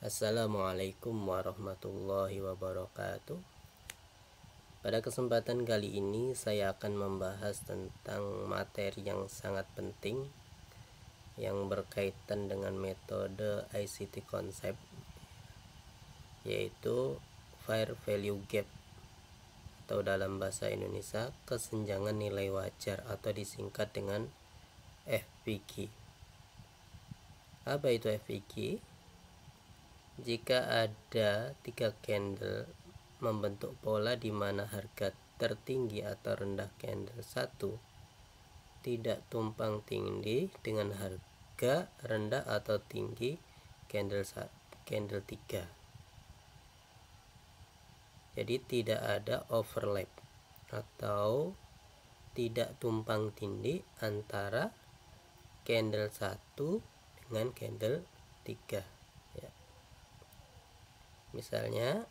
Assalamualaikum warahmatullahi wabarakatuh. Pada kesempatan kali ini saya akan membahas tentang materi yang sangat penting yang berkaitan dengan metode ICT Concept, yaitu Fair Value Gap atau dalam bahasa Indonesia kesenjangan nilai wajar atau disingkat dengan FVG. Apa itu FVG? Jika ada 3 candle membentuk pola di mana harga tertinggi atau rendah candle 1 tidak tumpang tindih dengan harga rendah atau tinggi candle 3. Jadi tidak ada overlap atau tidak tumpang tindih antara candle 1 dengan candle 3 ya. Misalnya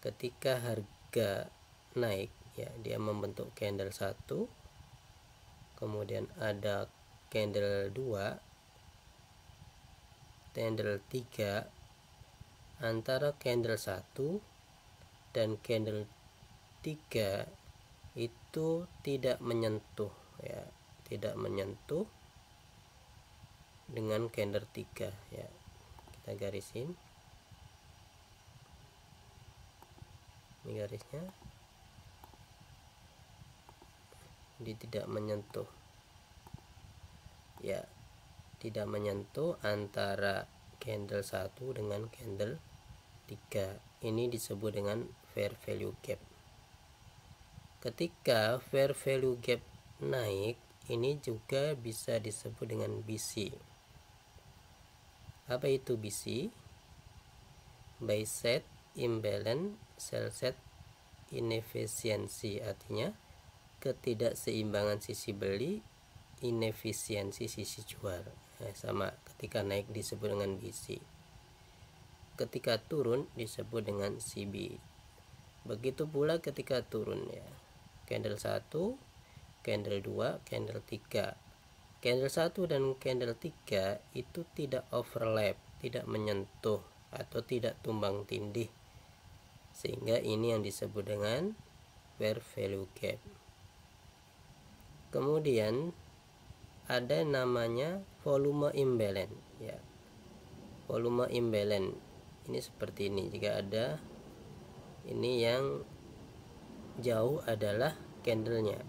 ketika harga naik ya, dia membentuk candle 1, kemudian ada candle 2, candle 3, antara candle 1 dan candle 3 itu tidak menyentuh ya, tidak menyentuh dengan candle 3 ya. Kita garisin. Ini garisnya, jadi tidak menyentuh ya, tidak menyentuh antara candle 1 dengan candle 3. Ini disebut dengan fair value gap. Ketika fair value gap naik, ini juga bisa disebut dengan BC. Apa itu BC? Buy set imbalance, sell set inefisiensi, artinya ketidakseimbangan sisi beli, inefisiensi sisi jual. Sama, ketika naik disebut dengan BC, ketika turun disebut dengan CB. Begitu pula ketika turun ya, candle 1, candle 2, candle 3. Candle 1 dan candle 3 itu tidak overlap, tidak menyentuh atau tidak tumbang tindih, sehingga ini yang disebut dengan fair value gap. Kemudian ada namanya volume imbalance ya. Volume imbalance ini seperti ini. Jika ada ini yang jauh adalah candlenya,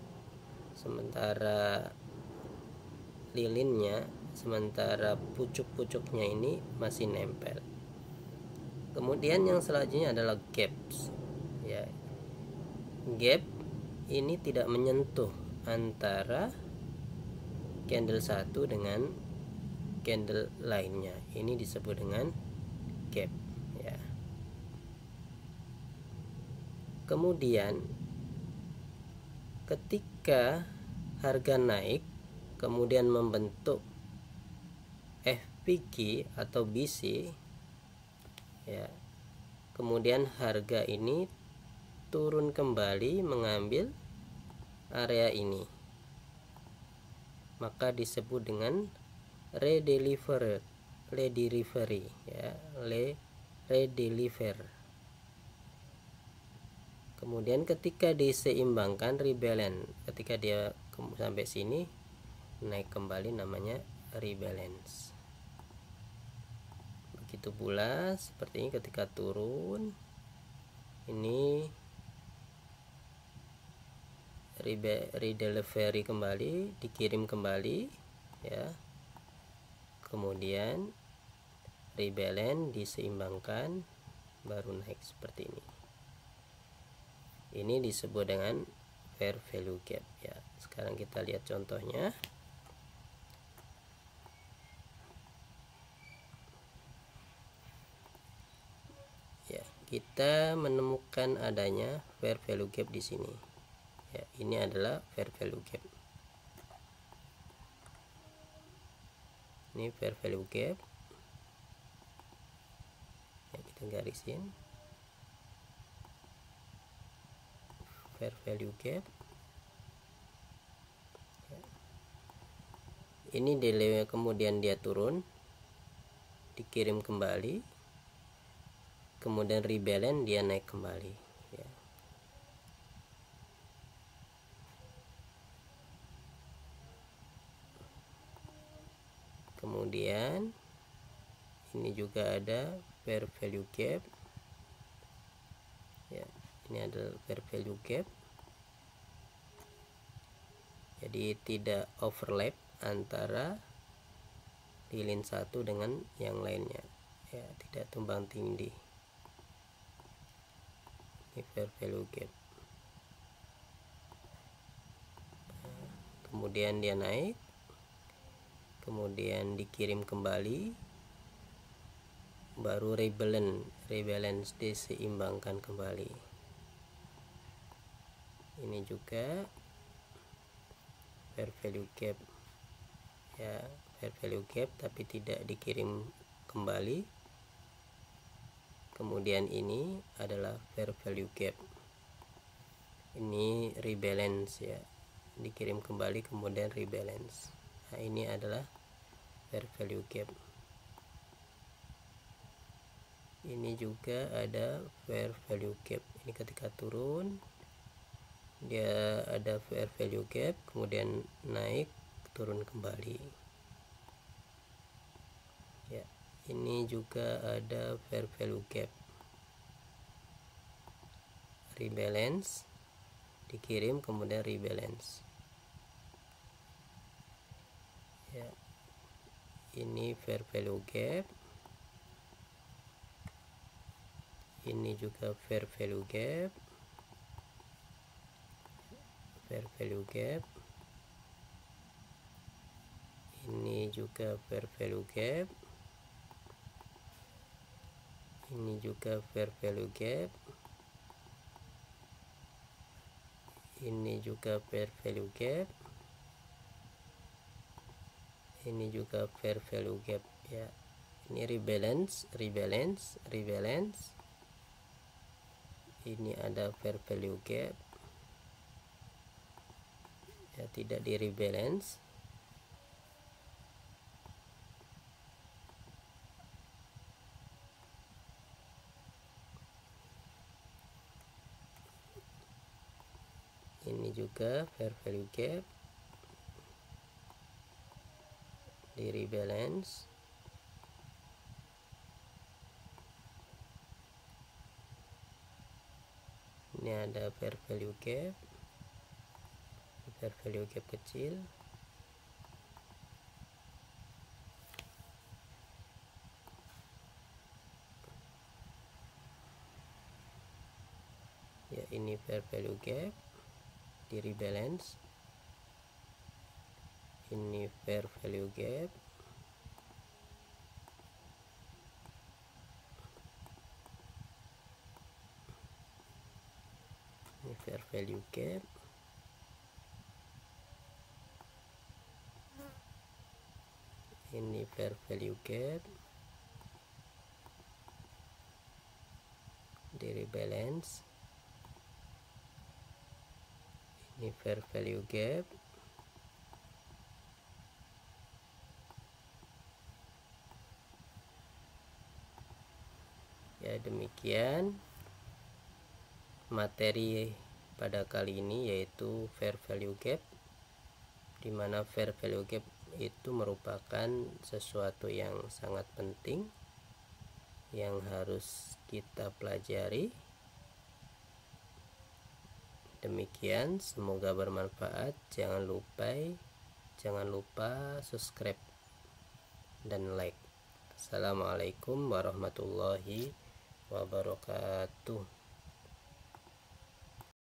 sementara lilinnya, sementara pucuk-pucuknya ini masih nempel. Kemudian yang selanjutnya adalah gaps ya. Gap ini tidak menyentuh antara candle 1 dengan candle lainnya. Ini disebut dengan gap ya. Kemudian ketika harga naik kemudian membentuk FVG atau BC ya, kemudian harga ini turun kembali mengambil area ini, maka disebut dengan redelivery ya, redeliver. Kemudian ketika diseimbangkan, rebalance, ketika dia sampai sini naik kembali namanya rebalance. Begitu pula seperti ini ketika turun, ini redelivery kembali, dikirim kembali ya. Kemudian rebalance, diseimbangkan, baru naik seperti ini. Ini disebut dengan fair value gap ya. Sekarang kita lihat contohnya. Ya, kita menemukan adanya fair value gap di sini. Ya, ini adalah fair value gap. Ini fair value gap. Ya, kita garisin. Fair value gap. Ya. Ini delay, kemudian dia turun, dikirim kembali, kemudian rebalance dia naik kembali ya. Kemudian ini juga ada fair value gap ya, ini adalah fair value gap, jadi tidak overlap antara lilin satu dengan yang lainnya ya, tidak tumbang tindih. Ini fair value gap. Kemudian dia naik, kemudian dikirim kembali, baru rebalance diseimbangkan kembali. Ini juga fair value gap ya, fair value gap tapi tidak dikirim kembali. Kemudian ini adalah fair value gap, ini rebalance ya, dikirim kembali kemudian rebalance. Nah, ini adalah fair value gap. Ini juga ada fair value gap, ini ketika turun dia ada fair value gap, kemudian naik turun kembali ya. Ini juga ada fair value gap, rebalance dikirim kemudian rebalance ya. Ini fair value gap, ini juga fair value gap, fair value gap, ini juga fair value gap, ini juga fair value gap, ini juga fair value gap, ini juga fair value gap ya. Ini rebalance, ini ada fair value gap ya, tidak di rebalance. Ini juga fair value gap, di rebalance. Ini ada fair value gap, fair value gap kecil ya. Ini fair value gap di rebalance, ini fair value gap, ini fair value gap, ini fair value gap di rebalance, ini fair value gap ya. Demikian materi pada kali ini, yaitu fair value gap, dimana fair value gap itu merupakan sesuatu yang sangat penting yang harus kita pelajari. Demikian, semoga bermanfaat. Jangan lupa subscribe dan like. Assalamualaikum warahmatullahi wabarakatuh.